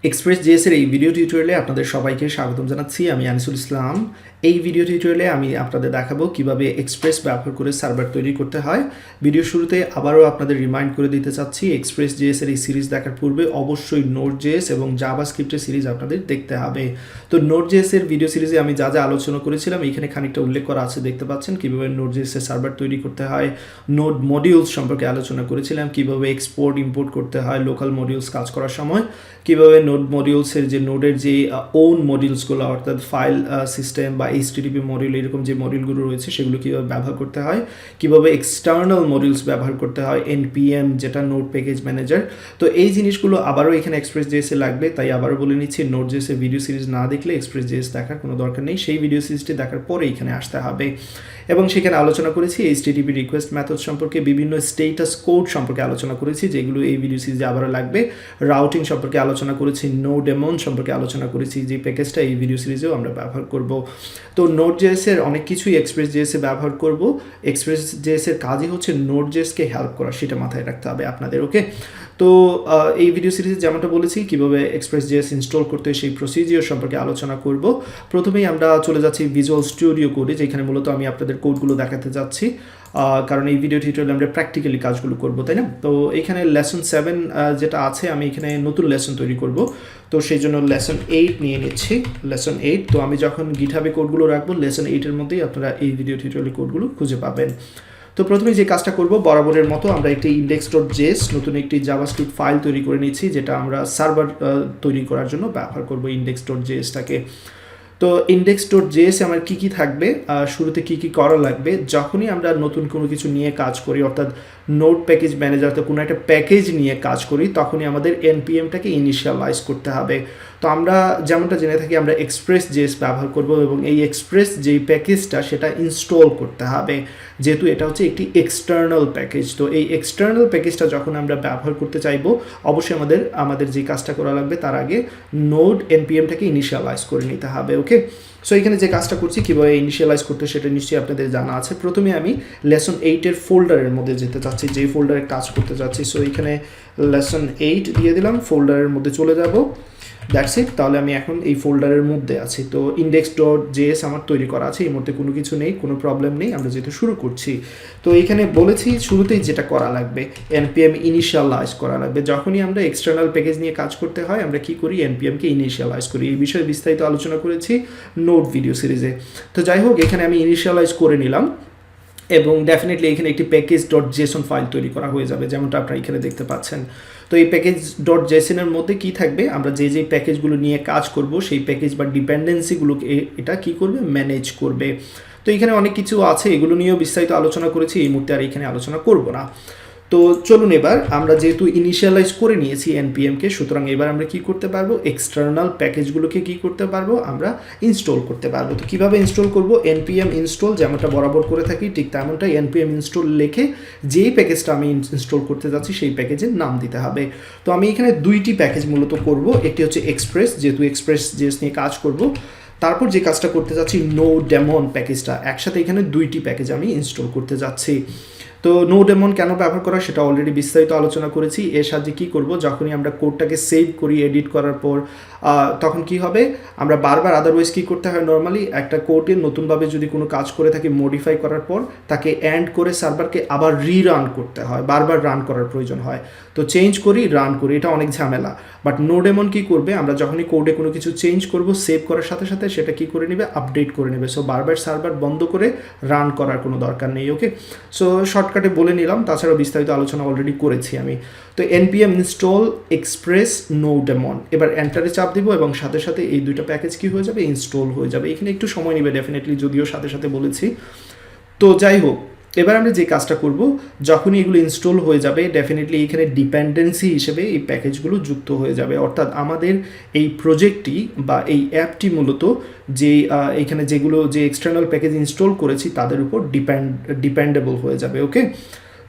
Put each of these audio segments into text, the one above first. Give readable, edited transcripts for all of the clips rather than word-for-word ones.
express.js এর এই video টিউটোরিয়ালে আপনাদের সবাইকে স্বাগতম জানাচ্ছি। আমি আনিসুল ইসলাম। এই ভিডিও টিউটোরিয়ালে আমি আপনাদের দেখাবো কিভাবে এক্সপ্রেস ব্যবহার করে সার্ভার তৈরি করতে হয়। ভিডিও শুরুতে আবারও আপনাদের রিমাইন্ড করে দিতে চাচ্ছি, express.js এর এই সিরিজ দেখার পূর্বে অবশ্যই node.js এবং জাভাস্ক্রিপ্টের সিরিজ আপনাদের দেখতে হবে। তো node.js এর ভিডিও সিরিজে আমি যা যা আলোচনা করেছিলাম এখানে খানিকটা উল্লেখ করা আছে, দেখতে পাচ্ছেন কিভাবে node.js এর সার্ভার তৈরি করতে হয়। নোড মডিউলস সম্পর্কে আলোচনা করেছিলাম, কিভাবে এক্সপোর্ট ইম্পোর্ট করতে হয় লোকাল মডিউলস কাজ করার সময়, কিভাবে নোড মডিউলসের যে নোডের যে ওন মডিউলসগুলো অর্থাৎ ফাইল সিস্টেম বা এইচটিটিপি মডিউল এরকম যে মডিউলগুলো রয়েছে সেগুলো কীভাবে ব্যবহার করতে হয়, কীভাবে এক্সটার্নাল মডিউলস ব্যবহার করতে হয়, এনপিএম যেটা নোড প্যাকেজ ম্যানেজার। তো এই জিনিসগুলো আবারও এখানে express.js-এ লাগবে, তাই আবারও বলে নিচ্ছি node.js-এর ভিডিও সিরিজ না দেখলে express.js দেখার কোনো দরকার নেই, সেই ভিডিও সিরিজটি দেখার পরে এখানে আসতে হবে। এবং সেখানে আলোচনা করেছি এইচটিটিপি রিকোয়েস্ট মেথড সম্পর্কে, বিভিন্ন স্টেটাস কোড সম্পর্কে আলোচনা করেছি যেগুলো এই ভিডিও সিরিজে আবারও লাগবে, রাউটিং সম্পর্কে আলোচনা করেছি, nodemon সম্পর্কে আলোচনা করেছি যে প্যাকেজটা এই ভিডিও সিরিজেও আমরা ব্যবহার করব। তো node.js এর অনেক কিছুই express.js-এ ব্যবহার করব। express.js-এর কাজই হচ্ছে node.js-কে হেল্প করা, সেটা মাথায় রাখতে হবে আপনাদের। ওকে, তো এই ভিডিও সিরিজে যেমনটা বলেছি কিভাবে express.js ইনস্টল করতে হয় সেই প্রসিজিওর সম্পর্কে আলোচনা করব। প্রথমেই আমরা চলে যাচ্ছি ভিজুয়াল স্টুডিও কোডে, যেখানে মূলত আমি আপনাদের কোডগুলো দেখাতে যাচ্ছি, কারণ এই ভিডিও টিউটোরিয়ালে আমরা প্র্যাকটিক্যালি কাজগুলো করব, তাই না? তো এখানে লেসন 7 যেটা আছে, আমি এখানে নতুন লেসন তৈরি করব, তো সেই জন্য লেসন 8 নিয়ে নিচ্ছি। লেসন 8, তো আমি যখন গিটহাবে কোডগুলো রাখবো লেসন 8-এর মধ্যেই আপনারা এই ভিডিও টিউটোরিয়াল কোডগুলো খুঁজে পাবেন। তো প্রথমে যে কাজটা করব, বরাবরের মতো আমরা একটি index.js নতুন একটি জাভাস্ক্রিপ্ট ফাইল তৈরি করে নিচ্ছি, যেটা আমরা সার্ভার তৈরি করার জন্য ব্যবহার করব index.js-টাকে। তো index.js আমার কি কি থাকবে, শুরুতে কি কি করা লাগবে, যখনই আমরা নতুন কোনো কিছু নিয়ে কাজ করি অর্থাৎ নোড প্যাকেজ ম্যানেজারতে কোনো একটা প্যাকেজ নিয়ে কাজ করি, তখনই আমাদের npm-টাকে ইনিশিয়ালাইজ করতে হবে। তো আমরা যেমনটা জেনে থাকি আমরা express.js ব্যবহার করব এবং এই এক্সপ্রেস যেই প্যাকেজটা সেটা ইনস্টল করতে হবে, যেহেতু এটা হচ্ছে একটি এক্সটার্নাল প্যাকেজ। তো এই এক্সটার্নাল প্যাকেজটা যখন আমরা ব্যবহার করতে চাইবো, অবশ্যই আমাদের যে কাজটা করা লাগবে তার আগে নোড npm-টাকে ইনিশিয়ালাইজ করে নিতে হবে। ওকে, সো এখানে যে কাজটা করছি কীভাবে ইনিশিয়ালাইজ করতে সেটা নিশ্চয়ই আপনাদের জানা আছে। প্রথমে আমি লেসন 8-এর ফোল্ডারের মধ্যে যেতে চাচ্ছি, যেই ফোল্ডারে কাজ করতে চাচ্ছি। সো এখানে লেসন 8 দিয়ে দিলাম, ফোল্ডারের মধ্যে চলে যাব, দ্যাটস ইট। তাহলে আমি এখন এই ফোল্ডারের মধ্যে আছি। তো index.js আমার তৈরি করা আছে, এই মুহূর্তে কোনো কিছু নেই, কোনো প্রবলেম নেই, আমরা যেহেতু শুরু করছি। তো এখানে বলেছি শুরুতেই যেটা করা লাগবে npm ইনিশিয়ালাইজ করা লাগবে। যখনই আমরা এক্সটার্নাল প্যাকেজ নিয়ে কাজ করতে হয় আমরা কি করি, npm-কে ইনিশিয়ালাইজ করি। এই বিষয়ে বিস্তারিত আলোচনা করেছি নোড ভিডিও সিরিজে। তো যাই হোক, এখানে আমি ইনিশিয়ালাইজ করে নিলাম এবং ডেফিনেটলি এখানে একটি প্যাকেজ.json ফাইল তৈরি করা হয়ে যাবে, যেমনটা আপনারা এখানে দেখতে পাচ্ছেন। তো এই প্যাকেজ.json-এর মধ্যে কি থাকবে, আমরা যে যে প্যাকেজগুলো নিয়ে কাজ করব সেই প্যাকেজ বা ডিপেন্ডেন্সিগুলোকে এটা কি করবে, ম্যানেজ করবে। তো এখানে অনেক কিছু আছে, এগুলো নিয়েও বিস্তারিত আলোচনা করেছি, এই মুহূর্তে আর এখানে আলোচনা করব না। তো চলুন, এবার আমরা যেহেতু ইনিশিয়ালাইজ করে নিয়েছি npm-কে, সুতরাং এবার আমরা কি করতে পারবো, এক্সটার্নাল প্যাকেজগুলোকে কি করতে পারবো, আমরা ইনস্টল করতে পারবো। তো কীভাবে ইনস্টল করব, npm ইনস্টল যেমনটা বরাবর করে থাকি ঠিক তেমনটাই npm ইনস্টল লিখে যেই প্যাকেজটা আমি ইনস্টল করতে যাচ্ছি সেই প্যাকেজের নাম দিতে হবে। তো আমি এখানে দুইটি প্যাকেজ মূলত করব, একটি হচ্ছে এক্সপ্রেস, যেহেতু express.js নিয়ে কাজ করব। তারপর যে কাজটা করতে যাচ্ছি nodemon প্যাকেজটা, একসাথে এখানে দুইটি প্যাকেজ আমি ইনস্টল করতে যাচ্ছি। তো nodemon কেন ব্যবহার করা সেটা অলরেডি বিস্তারিত আলোচনা করেছি। এর সাহায্যে কী করব, যখনই আমরা কোডটাকে সেভ করি এডিট করার পর তখন কি হবে, আমরা বারবার আদারওয়াইজ কী করতে হয়, নর্মালি একটা কোডে নতুনভাবে যদি কোনো কাজ করে থাকি মডিফাই করার পর তাকে অ্যান্ড করে সার্ভারকে আবার রিরান করতে হয়, বারবার রান করার প্রয়োজন হয়। তো চেঞ্জ করি, রান করি, এটা অনেক ঝামেলা। বাট nodemon কী করবে, আমরা যখনই কোডে কোনো কিছু চেঞ্জ করব সেভ করার সাথে সাথে সেটা কী করে নেবে, আপডেট করে নেবে। সো বারবার সার্ভার বন্ধ করে রান করার কোনো দরকার নেই। ওকে, সো শর্টকাটে বলে নিলাম, তাছাড়াও বিস্তারিত আলোচনা অলরেডি করেছি আমি। তো npm ইনস্টল এক্সপ্রেস nodemon, এবার এন্টারে চাপ দিব এবং সাথে সাথে এই দুইটা প্যাকেজ কি হয়ে যাবে, ইনস্টল হয়ে যাবে। এখানে একটু সময় নেবে ডেফিনেটলি, যদিও সাথে সাথে বলেছি। তো যাই হোক, এবার আমরা যে কাজটা করব, যখনই এগুলো ইনস্টল হয়ে যাবে ডেফিনেটলি এখানে ডিপেন্ডেন্সি হিসেবে এই প্যাকেজগুলো যুক্ত হয়ে যাবে, অর্থাৎ আমাদের এই প্রজেক্টটি বা এই অ্যাপটি মূলত যে এখানে যেগুলো যে এক্সটার্নাল প্যাকেজ ইনস্টল করেছি তাদের উপর ডিপেন্ডেবল হয়ে যাবে। ওকে,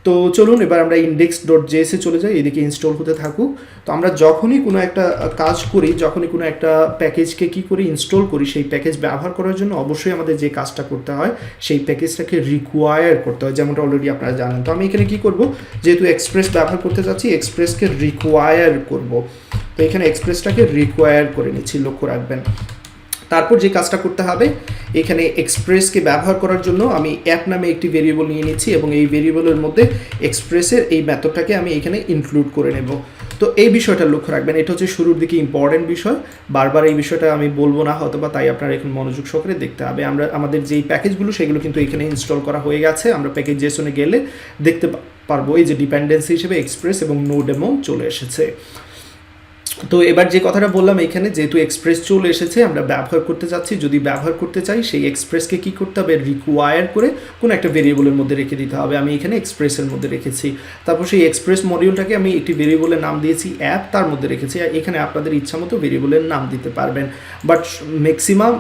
তো চলুন এবার আমরা index.js এ চলে যাই, এদিকে ইনস্টল হতে থাকুক। তো আমরা যখনই কোনো একটা কাজ করি, যখনই কোনো একটা প্যাকেজকে কী করি, ইনস্টল করি, সেই প্যাকেজ ব্যবহার করার জন্য অবশ্যই আমাদের যে কাজটা করতে হয় সেই প্যাকেজটাকে রিকোয়ার করতে হয়, যেমনটা অলরেডি আপনারা জানেন। তো আমি এখানে কী করব, যেহেতু এক্সপ্রেস ব্যবহার করতে চাচ্ছি, এক্সপ্রেসকে রিকোয়ার করব। তো এখানে এক্সপ্রেসটাকে রিকোয়ার করে নিচ্ছি, লক্ষ্য রাখবেন। তারপর যে কাজটা করতে হবে, এখানে এক্সপ্রেসকে ব্যবহার করার জন্য আমি অ্যাপ নামে একটি ভেরিয়েবল নিয়ে নিচ্ছি এবং এই ভেরিয়েবলের মধ্যে এক্সপ্রেসের এই মেথডটাকে আমি এখানে ইনক্লুড করে নেব। তো এই বিষয়টা লক্ষ্য রাখবেন, এটা হচ্ছে শুরুর দিকে ইম্পর্টেন্ট বিষয়, বারবার এই বিষয়টা আমি বলবো না হয়তো বা, তাই আপনারা এখন মনোযোগ সহকারে দেখতে হবে। আমাদের যেই প্যাকেজগুলো সেগুলো কিন্তু এখানে ইনস্টল করা হয়ে গেছে। আমরা প্যাকেজ জেসনে গেলে দেখতে পারবো এই যে ডিপেন্ডেন্সি হিসেবে এক্সপ্রেস এবং nodemon চলে এসেছে। তো এবার যে কথাটা বললাম, এখানে যেহেতু এক্সপ্রেস চলে এসেছে, আমরা ব্যবহার করতে যাচ্ছি, যদি ব্যবহার করতে চাই সেই এক্সপ্রেসকে কী করতে হবে, রিকোয়ার করে কোনো একটা ভেরিয়েবলের মধ্যে রেখে দিতে হবে। আমি এখানে এক্সপ্রেসের মধ্যে রেখেছি, তারপর সেই এক্সপ্রেস মডিউলটাকে আমি একটি ভেরিয়েবলের নাম দিয়েছি অ্যাপ, তার মধ্যে রেখেছি। এখানে আপনাদের ইচ্ছা মতো ভেরিয়েবলের নাম দিতে পারবেন, বাট ম্যাক্সিমাম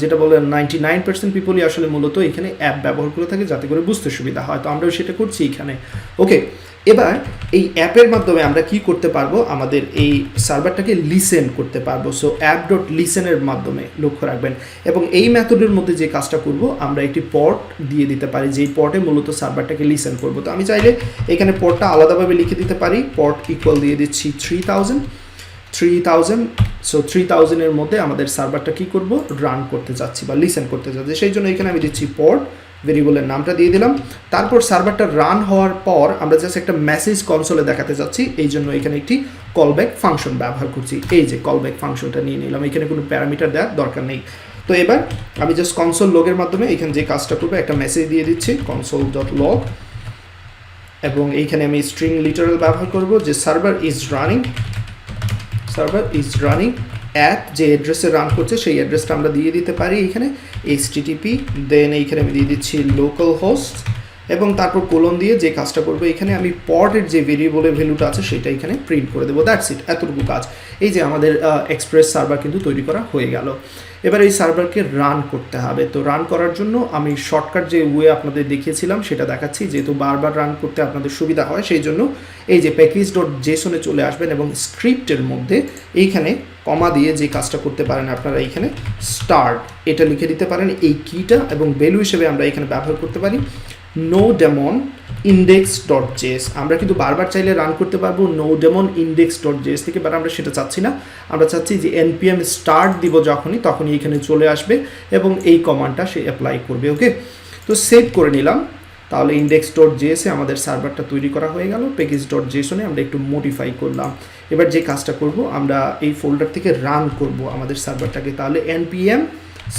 যেটা বলে 99% পিপলই আসলে মূলত এখানে অ্যাপ ব্যবহার করে থাকে, যাতে করে বুঝতে সুবিধা হয়। তো আমরাও সেটা করছি এখানে। ওকে, এবার এই অ্যাপের মাধ্যমে আমরা কি করতে পারবো, আমাদের এই সার্ভারটাকে লিসেন করতে পারবো। সো অ্যাপ.লিসেনের মাধ্যমে, লক্ষ্য রাখবেন। এবং এই মেথডের মধ্যে যে কাজটা করব, আমরা একটি পর্ট দিয়ে দিতে পারি, যেই পর্টে মূলত সার্ভারটাকে লিসেন করব। তো আমি চাইলে এখানে পর্টটা আলাদাভাবে লিখে দিতে পারি, পর্ট ইকুয়াল দিয়ে দিচ্ছি 3000। সো 3000-এর মধ্যে আমাদের সার্ভারটা কী করব, রান করতে যাচ্ছি বা লিসেন করতে যাচ্ছি, সেই জন্য এখানে আমি দিচ্ছি পর্ট, ভেরিয়েবলের নামটা দিয়ে দিলাম। তারপর সার্ভারটা রান হওয়ার পর আমরা জাস্ট একটা মেসেজ কনসোলে দেখাতে যাচ্ছি, এই জন্য এখানে একটি কলব্যাক ফাংশন ব্যবহার করছি। এই যে কলব্যাক ফাংশনটা নিয়ে নিলাম, এখানে কোনো প্যারামিটার দেওয়ার দরকার নেই। তো এবার আমি জাস্ট কনসোল লগের মাধ্যমে এখানে যে কাজটা করবো, একটা মেসেজ দিয়ে দিচ্ছি console.log, এবং এইখানে আমি স্ট্রিং লিটারাল ব্যবহার করব, যে সার্ভার ইজ রানিং অ্যাট যে অ্যাড্রেসে রান করছে সেই অ্যাড্রেসটা আমরা দিয়ে দিতে পারি এখানে http, দেন এইখানে আমি দিয়ে দিচ্ছি লোকাল হোস্ট, এবং তারপর কোলন দিয়ে যে কাজটা করবো, এখানে আমি পর্টের যে ভেরিয়েবলের ভ্যালুটা আছে সেটা এখানে প্রিন্ট করে দেবো। দ্যাটস ইট, এতটুকু কাজ। এই যে আমাদের এক্সপ্রেস সার্ভার কিন্তু তৈরি করা হয়ে গেল। এবার এই সার্ভারকে রান করতে হবে। তো রান করার জন্য আমি শর্টকাট যে ওয়ে আপনাদের দেখিয়েছিলাম সেটা দেখাচ্ছি, যেহেতু বারবার রান করতে আপনাদের সুবিধা হয়, সেই জন্য এই যে প্যাকেজ.json-এ চলে আসবেন এবং স্ক্রিপ্টের মধ্যে এইখানে কমা দিয়ে যে কাজটা করতে পারেন আপনারা, এইখানে স্টার্ট এটা লিখে দিতে পারেন এই কিটা, এবং ভ্যালু হিসেবে আমরা এখানে ব্যবহার করতে পারি nodemon index.js। আমরা কিন্তু বারবার চাইলে রান করতে পারবো nodemon index.js থেকে, বাট আমরা সেটা চাচ্ছি না। আমরা চাচ্ছি যে npm স্টার্ট দিব যখনই, তখনই এখানে চলে আসবে এবং এই কমান্ডটা সে অ্যাপ্লাই করবে। ওকে, তো সেভ করে নিলাম। তাহলে index.js-এ আমাদের সার্ভারটা তৈরি করা হয়ে গেল। প্যাকেজ.json-এ আমরা একটু মডিফাই করলাম। এবার যে কাজটা করব, আমরা এই ফোল্ডার থেকে রান করব আমাদের সার্ভারটাকে, তাহলে npm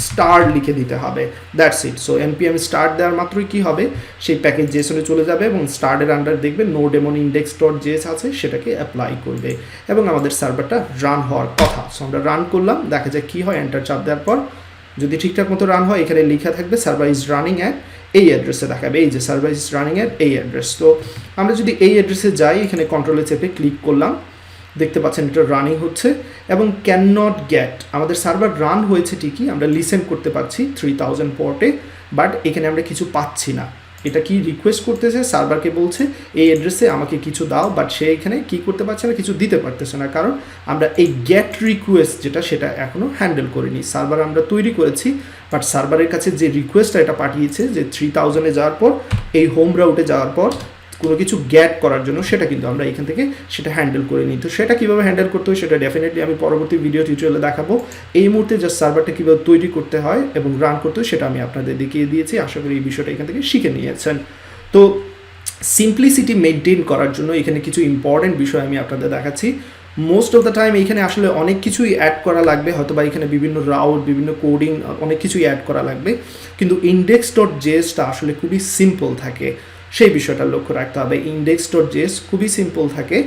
স্টার্ট লিখে দিতে হবে। That's it. So npm start দেওয়ার মাত্রই কী হবে, সেই প্যাকেজ জেসনে চলে যাবে এবং স্টার্টের আন্ডার দেখবে nodemon index.js আছে, সেটাকে অ্যাপ্লাই করবে এবং আমাদের সার্ভারটা রান হওয়ার কথা। সো আমরা রান করলাম, দেখা যায় কী হয়, এন্টার চাপ দেওয়ার পর যদি ঠিকঠাক মতো রান হয়, এখানে লেখা থাকবে সার্ভার ইজ রানিং অ্যাট এই অ্যাড্রেসে দেখাবে, এই যে সার্ভার ইজ রানিং অ্যাট এই অ্যাড্রেস। তো আমরা যদি এই অ্যাড্রেসে যাই, এখানে কন্ট্রোলে চেপে ক্লিক করলাম, দেখতে পাচ্ছেন এটা রানিং হচ্ছে এবং ক্যান নট গেট, আমাদের সার্ভার রান হয়েছে ঠিকই, আমরা লিসেন করতে পারছি 3000 পোর্টে, বাট এখানে আমরা কিছু পাচ্ছি না। এটা কি রিকোয়েস্ট করতেছে, সার্ভারকে বলছে এই অ্যাড্রেসে আমাকে কিছু দাও, বাট সে এখানে কি করতে পারছে না, কিছু দিতে পারতেছে না, কারণ আমরা এই গেট রিকোয়েস্ট যেটা সেটা এখনও হ্যান্ডেল করিনি। সার্ভার আমরা তৈরি করেছি, বাট সার্ভারের কাছে যে রিকোয়েস্টটা এটা পাঠিয়েছে যে 3000-এ যাওয়ার পর এই হোম রাউটে যাওয়ার পর কোনো কিছু গ্যাট করার জন্য, সেটা কিন্তু আমরা এখান থেকে সেটা হ্যান্ডেল করে নিই। তো সেটা কীভাবে হ্যান্ডেল করতে হয় সেটা ডেফিনেটলি আমি পরবর্তী ভিডিও টিউটোরিয়ালে দেখাবো। এই মুহূর্তে জাস্ট সার্ভারটা কীভাবে তৈরি করতে হয় এবং রান করতে হয় সেটা আমি আপনাদের দেখিয়ে দিয়েছি। আশা করি এই বিষয়টা এখান থেকে শিখে নিয়েছেন। তো সিম্পলিসিটি মেনটেন করার জন্য এখানে কিছু ইম্পর্টেন্ট বিষয় আমি আপনাদের দেখাচ্ছি। মোস্ট অফ দ্য টাইম এইখানে আসলে অনেক কিছুই অ্যাড করা লাগবে, হয়তো বা এখানে বিভিন্ন রাউট, বিভিন্ন কোডিং, অনেক কিছুই অ্যাড করা লাগবে, কিন্তু index.js-টা আসলে খুবই সিম্পল থাকে, সেই বিষয়টা লক্ষ্য রাখতে হবে। index.js খুবই সিম্পল থাকে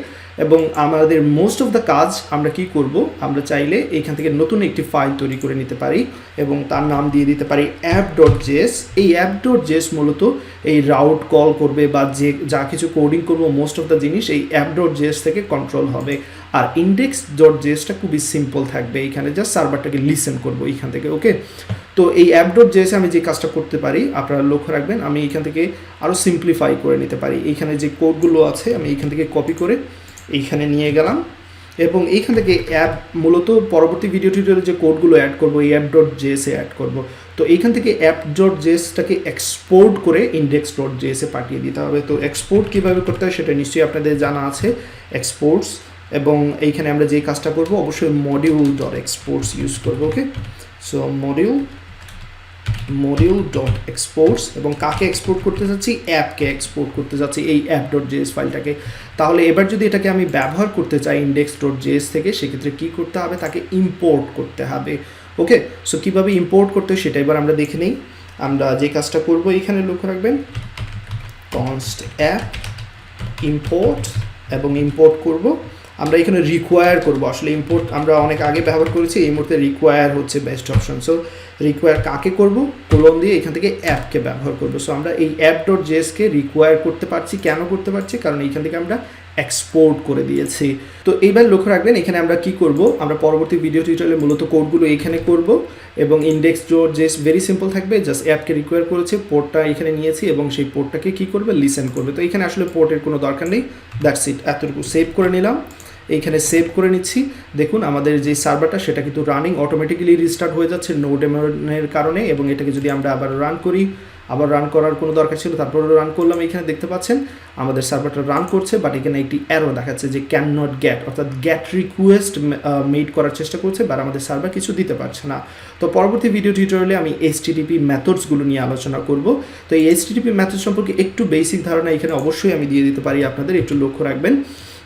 এবং আমাদের মোস্ট অফ দ্য কাজ আমরা কি করব, আমরা চাইলে এখান থেকে নতুন একটি ফাইল তৈরি করে নিতে পারি এবং তার নাম দিয়ে দিতে পারি app.js। এই app.js মূলত এই রাউট কল করবে বা যা কিছু কোডিং করবো, মোস্ট অফ দ্য জিনিস এই app.js থেকে কন্ট্রোল হবে। আর index.js-টা খুবই সিম্পল থাকবে, এখানে জাস্ট সার্ভারটাকে লিসেন করবো এইখান থেকে। ওকে, তো এই অ্যাপ ডট জেএসে আমি যে কাজটা করতে পারি আপনারা লক্ষ্য রাখবেন, আমি এখান থেকে আরও সিম্পলিফাই করে নিতে পারি। এইখানে যে কোডগুলো আছে আমি এইখান থেকে কপি করে এইখানে নিয়ে গেলাম এবং এইখান থেকে অ্যাপ মূলত পরবর্তী ভিডিও টিউটোরিয়ালে যে কোডগুলো অ্যাড করবো এই অ্যাপ ডট জেএসে অ্যাড করবো। তো এইখান থেকে অ্যাপ ডট জেএসটাকে এক্সপোর্ট করে ইন্ডেক্স ডট জেএসে পাঠিয়ে দিতে হবে। তো এক্সপোর্ট কীভাবে করতে হয় সেটা নিশ্চয়ই আপনাদের জানা আছে, এক্সপোর্টস, এবং এইখানে আমরা যে কাজটা করবো অবশ্যই মডিউল ডট এক্সপোর্টস ইউজ করবো। ওকে, সো মডিউল ডট এক্সপোর্টস, এবং কাকে এক্সপোর্ট করতে যাচ্ছি, অ্যাপকে এক্সপোর্ট করতে যাচ্ছি এই অ্যাপ ডট জেএস ফাইলটাকে। তাহলে এবার যদি এটাকে আমি ব্যবহার করতে চাই ইন্ডেক্স ডট জেএস থেকে, সেক্ষেত্রে কী করতে হবে, তাকে ইম্পোর্ট করতে হবে। ওকে, সো কীভাবে ইম্পোর্ট করতে হয় সেটা এবার আমরা দেখে নিই। আমরা যে কাজটা করবো এখানে লক্ষ্য রাখবেন, কনস্ট অ্যাপ ইম্পোর্ট, এবং ইম্পোর্ট করব আমরা এখানে রিকোয়ার করব। আসলে ইম্পোর্ট আমরা অনেক আগে ব্যবহার করেছি, এই মুহূর্তে রিকোয়ার হচ্ছে বেস্ট অপশন। সো রিকোয়ার কাকে করব, কোলন দিয়ে এখান থেকে অ্যাপকে ব্যবহার করব। সো আমরা এই অ্যাপ ডট জেএসকে রিকোয়ার করতে পারছি, কেন করতে পারছি, কারণ এইখান থেকে আমরা এক্সপোর্ট করে দিয়েছি। তো এইবার লক্ষ্য রাখবেন এখানে আমরা কি করব, আমরা পরবর্তী ভিডিও টিউটোরিয়ালে মূলত কোডগুলো এখানে করব, এবং index dot JS very simple থাকবে, জাস্ট অ্যাপকে রিকোয়ার করেছে, পোর্টটা এখানে নিয়েছি এবং সেই পোর্টটাকে কি করবে, লিসেন করবে। তো এখানে আসলে পোর্টের কোনো দরকার নেই, দ্যাটস ইট, এতটুকু সেভ করে নিলাম। এইখানে সেভ করে নিচ্ছি, দেখুন আমাদের যে সার্ভারটা সেটা কিন্তু রানিং অটোমেটিক্যালি রিস্টার্ট হয়ে যাচ্ছে নোডেমনের কারণে, এবং এটাকে যদি আমরা আবার রান করি, আবার রান করার কোনো দরকার ছিল, তারপরে রান করলাম, এখানে দেখতে পাচ্ছেন আমাদের সার্ভারটা রান করছে, বাট এখানে একটি অ্যারো দেখাচ্ছে যে ক্যান নট গেট, অর্থাৎ গেট রিকোয়েস্ট মেড করার চেষ্টা করছে, বাট আমাদের সার্ভার কিছু দিতে পারছে না। তো পরবর্তী ভিডিও টিউটোরিয়ালে আমি এইচটিটিপি মেথডসগুলো নিয়ে আলোচনা করব। তো এই এইচটিটিপি মেথড সম্পর্কে একটু বেসিক ধারণা এখানে অবশ্যই আমি দিয়ে দিতে পারি আপনাদের, একটু লক্ষ্য রাখবেন।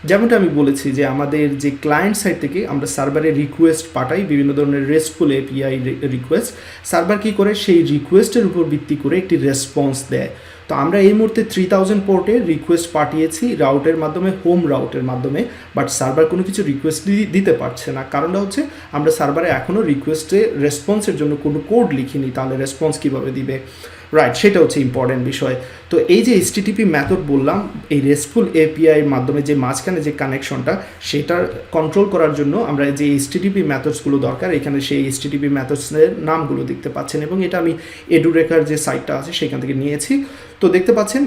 যেমনটা আমি বলেছি যে আমাদের যে ক্লায়েন্ট সাইড থেকে আমরা সার্ভারে রিকোয়েস্ট পাঠাই, বিভিন্ন ধরনের রেস্টফুল এপিআই রিকোয়েস্ট, সার্ভার কী করে সেই রিকোয়েস্টের উপর ভিত্তি করে একটি রেসপন্স দেয়। তো আমরা এই মুহূর্তে 3000 পোর্টে রিকোয়েস্ট পাঠিয়েছি রাউটের মাধ্যমে, হোম রাউটের মাধ্যমে, বাট সার্ভার কোনো কিছু রিকোয়েস্ট দিতে পারছে না। কারণটা হচ্ছে আমরা সার্ভারে এখনও রিকোয়েস্টে রেসপন্সের জন্য কোনো কোড লিখিনি, তাহলে রেসপন্স কীভাবে দিবে, রাইট, সেটা হচ্ছে ইম্পর্টেন্ট বিষয়। তো এই যে এইচটিটিপি মেথড বললাম, এই রেস্টফুল এপিআইয়ের মাধ্যমে যে মাঝখানে যে কানেকশনটা, সেটার কন্ট্রোল করার জন্য আমরা যে এইচটিটিপি মেথডসগুলো দরকার, এখানে সেই এইচটিটিপি মেথডসের নামগুলো দেখতে পাচ্ছেন, এবং এটা আমি এডুরেকার যে সাইটটা আছে সেখান থেকে নিয়েছি। তো দেখতে পাচ্ছেন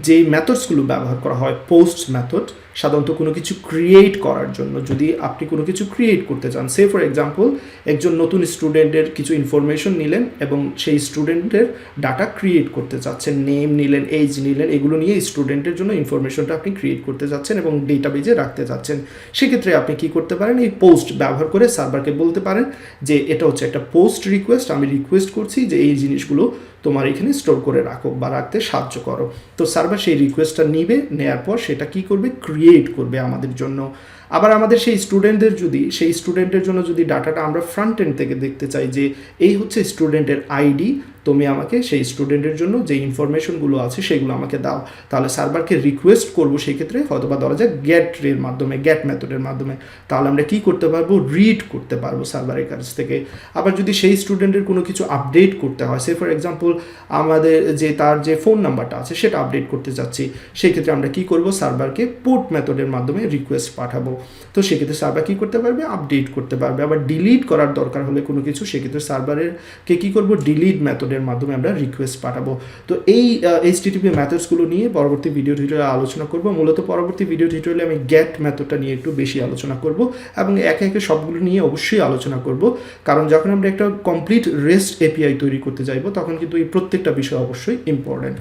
যেই মেথডসগুলো ব্যবহার করা হয়, পোস্ট মেথড সাধারণত কোনো কিছু ক্রিয়েট করার জন্য, যদি আপনি কোনো কিছু ক্রিয়েট করতে চান, সে ফর এক্সাম্পল একজন নতুন স্টুডেন্টের কিছু ইনফরমেশন নিলেন এবং সেই স্টুডেন্টের ডাটা ক্রিয়েট করতে চাচ্ছেন, নেম নিলেন, এজ নিলেন, এগুলো নিয়ে স্টুডেন্টের জন্য ইনফরমেশনটা আপনি ক্রিয়েট করতে চাচ্ছেন এবং ডেটাবেজে রাখতে চাচ্ছেন, সেক্ষেত্রে আপনি কি করতে পারেন, এই পোস্ট ব্যবহার করে সার্ভারকে বলতে পারেন যে এটা হচ্ছে একটা পোস্ট রিকোয়েস্ট, আমি রিকোয়েস্ট করছি যে এই জিনিসগুলো তোমার এখানে স্টোর করে রাখো বা রাখতে সাহায্য করো। তো সার্ভার সেই রিকোয়েস্টটা নিবে, নেওয়ার পর সেটা কি করবে, ক্রিয়েট করবে আমাদের জন্য। আবার আমাদের সেই স্টুডেন্টের জন্য যদি ডাটাটা আমরা ফ্রন্ট এন্ড থেকে দেখতে চাই যে এই হচ্ছে স্টুডেন্টের আইডি, তুমি আমাকে সেই স্টুডেন্টের জন্য যে ইনফরমেশনগুলো আছে সেগুলো আমাকে দাও, তাহলে সার্ভারকে রিকোয়েস্ট করবো, সেই ক্ষেত্রে হয়তো বা ধরা যাক গেটের মাধ্যমে, গেট মেথডের মাধ্যমে, তাহলে আমরা কি করতে পারবো, রিড করতে পারবো সার্ভারের কাছ থেকে। আবার যদি সেই স্টুডেন্টের কোনো কিছু আপডেট করতে হয়, সে ফর এক্সাম্পল আমাদের যে তার যে ফোন নাম্বারটা আছে সেটা আপডেট করতে চাচ্ছি, সেই ক্ষেত্রে আমরা কি করব, সার্ভারকে পোর্ট মেথডের মাধ্যমে রিকোয়েস্ট পাঠাবো। তো সেক্ষেত্রে সার্ভার কী করতে পারবে, আপডেট করতে পারবে। আবার ডিলিট করার দরকার হলে কোনো কিছু, সেক্ষেত্রে সার্ভারেরকে কী করবো, ডিলিট মেথডের মাধ্যমে আমরা রিকোয়েস্ট পাঠাবো। তো এই এইচটিটিপি মেথডসগুলো নিয়ে পরবর্তী ভিডিও টিউটোরিয়ালে আলোচনা করব। মূলত পরবর্তী ভিডিও টিউটোরিয়ালে আমি গেট মেথডটা নিয়ে একটু বেশি আলোচনা করব এবং একে একে সবগুলো নিয়ে অবশ্যই আলোচনা করব, কারণ যখন আমরা একটা কমপ্লিট রেস্ট এপিআই তৈরি করতে যাইব তখন কিন্তু এই প্রত্যেকটা বিষয় অবশ্যই ইম্পর্টেন্ট।